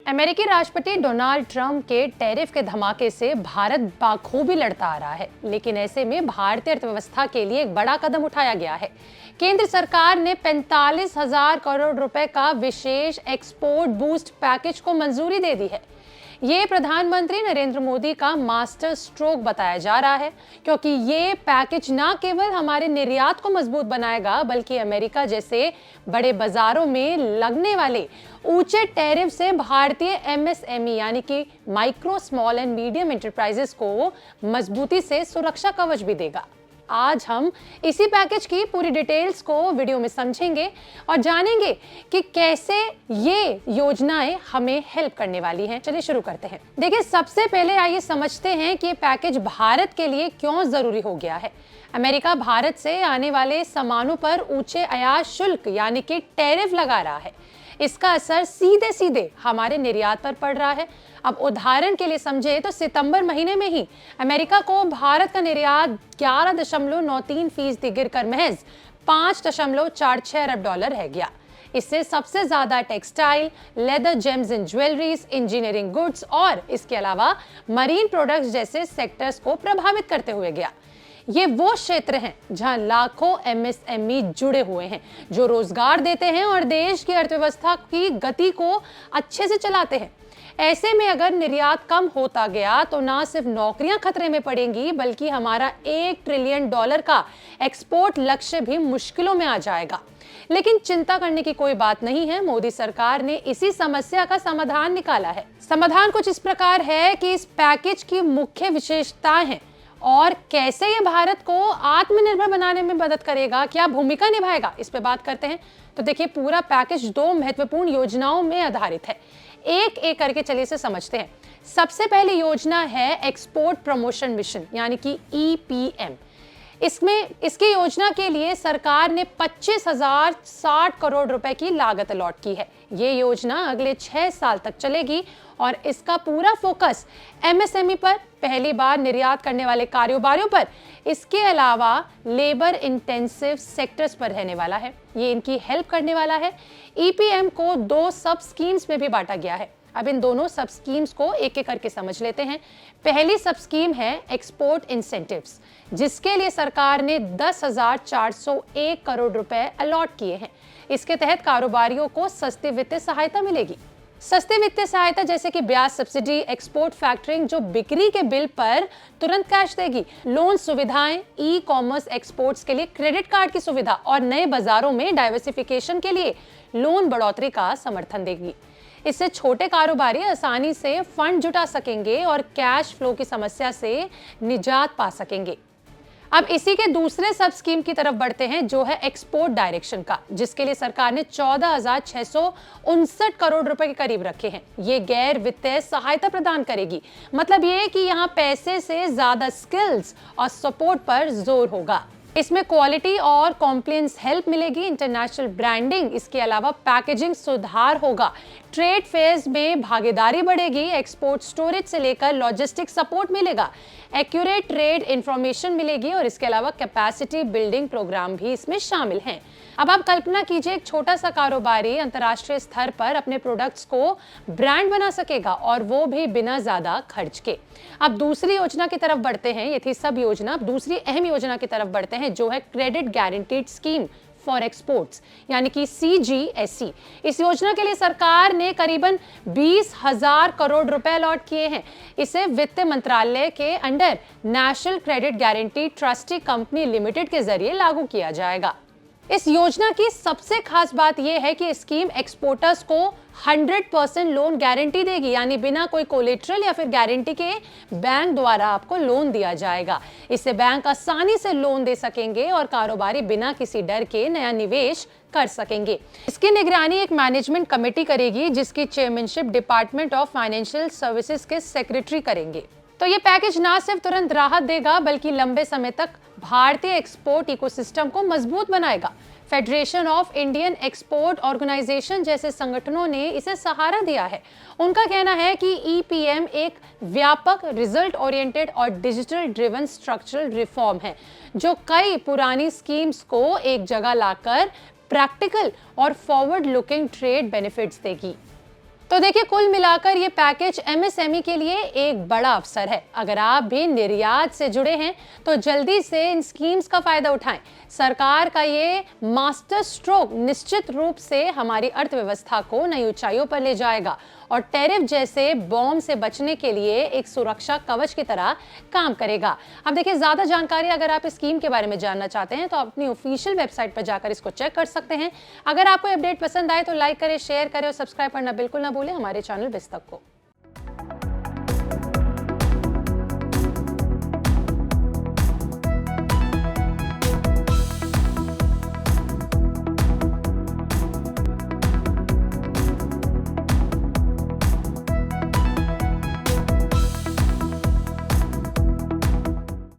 अमेरिकी राष्ट्रपति Donald Trump के टैरिफ के धमाके से भारत बाखूबी लड़ता आ रहा है, लेकिन ऐसे में भारतीय अर्थव्यवस्था के लिए एक बड़ा कदम उठाया गया है। केंद्र सरकार ने 45,000 करोड़ रुपए का विशेष एक्सपोर्ट बूस्ट पैकेज को मंजूरी दे दी है। ये प्रधानमंत्री नरेंद्र मोदी का मास्टर स्ट्रोक बताया जा रहा है, क्योंकि ये पैकेज न केवल हमारे निर्यात को मजबूत बनाएगा, बल्कि अमेरिका जैसे बड़े बाजारों में लगने वाले ऊंचे टैरिफ से भारतीय एमएसएमई यानी कि micro small and medium enterprises को मजबूती से सुरक्षा कवच भी देगा। आज हम इसी पैकेज की पूरी डिटेल्स को वीडियो में समझेंगे और जानेंगे कि कैसे ये योजनाएं हमें हेल्प करने वाली हैं। चलिए शुरू करते हैं। देखिए, सबसे पहले आइए समझते हैं कि ये पैकेज भारत के लिए क्यों जरूरी हो गया है। अमेरिका भारत से आने वाले सामानों पर ऊंचे आयात शुल्क यानी कि टैरिफ लगा रहा है। इसका असर सीधे सीधे हमारे निर्यात पर पड़ रहा है। अब उदाहरण के लिए समझे तो सितंबर महीने में ही अमेरिका को भारत का निर्यात 11.93% गिरकर महज 5.46 अरब डॉलर रह गया। इससे सबसे ज्यादा textile, leather, James and jewelleries, engineering goods और इसके अलावा मरीन प्रोडक्ट्स जैसे सेक्टर्स को प्रभावित करते हुए गया। ये वो क्षेत्र हैं जहां लाखों एमएसएमई जुड़े हुए हैं, जो रोजगार देते हैं और देश की अर्थव्यवस्था की गति को अच्छे से चलाते हैं। ऐसे में अगर निर्यात कम होता गया तो ना सिर्फ नौकरियां खतरे में पड़ेंगी, बल्कि हमारा $1 ट्रिलियन का एक्सपोर्ट लक्ष्य भी मुश्किलों में आ जाएगा। लेकिन चिंता करने की कोई बात नहीं है। मोदी सरकार ने इसी समस्या का समाधान निकाला है। समाधान कुछ इस प्रकार है कि इस पैकेज की मुख्य विशेषताएं हैं और कैसे ये भारत को आत्मनिर्भर बनाने में मदद करेगा, क्या भूमिका निभाएगा, इस पे बात करते हैं। तो देखिए, पूरा पैकेज 2 महत्वपूर्ण योजनाओं में आधारित है। एक एक करके चलिए इसे समझते हैं। सबसे पहली योजना है एक्सपोर्ट प्रमोशन मिशन यानी कि EPM। इसकी योजना के लिए सरकार ने 25,060 करोड़ रुपए की लागत अलॉट की है। ये योजना अगले 6 साल तक चलेगी और इसका पूरा फोकस एमएसएमई पर, पहली बार निर्यात करने वाले कारोबारियों पर, इसके अलावा लेबर इंटेंसिव सेक्टर्स पर रहने वाला है। ये इनकी हेल्प करने वाला है। EPM को 2 सब स्कीम्स में भी बांटा गया है। अब इन दोनों सब स्कीम्स को एक एक करके समझ लेते हैं। पहली सब स्कीम है एक्सपोर्ट इंसेंटिव्स, जिसके लिए सरकार ने 10,401 करोड़ रुपए अलॉट किए हैं। इसके तहत कारोबारियों को सस्ती वित्तीय सहायता मिलेगी। सस्ती वित्तीय सहायता जैसे कि ब्याज सब्सिडी, एक्सपोर्ट फैक्टरिंग जो बिक्री के बिल पर तुरंत कैश देगी, लोन सुविधाएं, ई कॉमर्स एक्सपोर्ट्स के लिए क्रेडिट कार्ड की सुविधा और नए बाजारों में डाइवर्सिफिकेशन के लिए लोन बढ़ोतरी का समर्थन देगी। इससे छोटे कारोबारी आसानी से फंड जुटा सकेंगे और कैश फ्लो की समस्या से निजात पा सकेंगे। अब इसी के दूसरे सब स्कीम की तरफ बढ़ते हैं, जो है एक्सपोर्ट डायरेक्शन का, जिसके लिए सरकार ने 14,659 करोड़ रुपए के करीब रखे हैं। ये गैर वित्तीय सहायता प्रदान करेगी। मतलब ये कि यहाँ पैसे से ज्यादा स्किल्स और सपोर्ट पर जोर होगा। इसमें क्वालिटी और कॉम्प्लायंस हेल्प मिलेगी, इंटरनेशनल ब्रांडिंग, इसके अलावा पैकेजिंग सुधार होगा, ट्रेड फेयर्स में भागीदारी बढ़ेगी, एक्सपोर्ट स्टोरेज से लेकर लॉजिस्टिक सपोर्ट मिलेगा, एक्यूरेट ट्रेड इंफॉर्मेशन मिलेगी और इसके अलावा कैपेसिटी बिल्डिंग प्रोग्राम भी इसमें शामिल हैं। अब आप कल्पना कीजिए, एक छोटा सा कारोबारी अंतर्राष्ट्रीय स्तर पर अपने प्रोडक्ट्स को ब्रांड बना सकेगा और वो भी बिना ज्यादा खर्च के। अब दूसरी योजना की तरफ बढ़ते हैं। ये थी सब योजना। अब दूसरी अहम योजना की तरफ बढ़ते हैं, जो है credit guaranteed scheme for exports यानी कि CGSE। इस योजना के लिए सरकार ने करीबन 20,000 करोड़ रुपए अलॉट किए हैं। इसे वित्त मंत्रालय के under national credit guarantee trustee company limited के जरिए लागू किया जाएगा। इस योजना की सबसे खास बात यह है कि स्कीम एक्सपोर्टर्स को 100% लोन गारंटी देगी, यानी बिना कोई कोलेटरल या फिर गारंटी के बैंक द्वारा आपको लोन दिया जाएगा। इससे बैंक आसानी से लोन दे सकेंगे और कारोबारी बिना किसी डर के नया निवेश कर सकेंगे। इसकी निगरानी एक मैनेजमेंट कमेटी करेगी, जिसकी chairmanship department of financial services के सेक्रेटरी करेंगे। तो ये पैकेज ना सिर्फ तुरंत राहत देगा, बल्कि लंबे समय तक भारतीय एक्सपोर्ट इकोसिस्टम को मजबूत बनाएगा। Federation of Indian export organisation जैसे संगठनों ने इसे सहारा दिया है। उनका कहना है कि EPM एक व्यापक, रिजल्ट ओरिएंटेड और डिजिटल ड्रिवन स्ट्रक्चरल रिफॉर्म है, जो कई पुरानी स्कीम्स को एक जगह लाकर प्रैक्टिकल और फॉरवर्ड लुकिंग ट्रेड बेनिफिट्स देगी। तो देखिए, कुल मिलाकर ये पैकेज एमएसएमई के लिए एक बड़ा अवसर है। अगर आप भी निर्यात से जुड़े हैं तो जल्दी से इन स्कीम्स का फायदा उठाएं। सरकार का ये मास्टर स्ट्रोक निश्चित रूप से हमारी अर्थव्यवस्था को नई ऊंचाइयों पर ले जाएगा और टैरिफ जैसे बॉम्ब से बचने के लिए एक सुरक्षा कवच की तरह काम करेगा। अब देखिए, ज्यादा जानकारी अगर आप इस स्कीम के बारे में जानना चाहते हैं तो अपनी ऑफिशियल वेबसाइट पर जाकर इसको चेक कर सकते हैं। अगर आपको अपडेट पसंद आए तो लाइक करें, शेयर करें और सब्सक्राइब करना बिल्कुल ना भूलें हमारे चैनल बिस्तक को।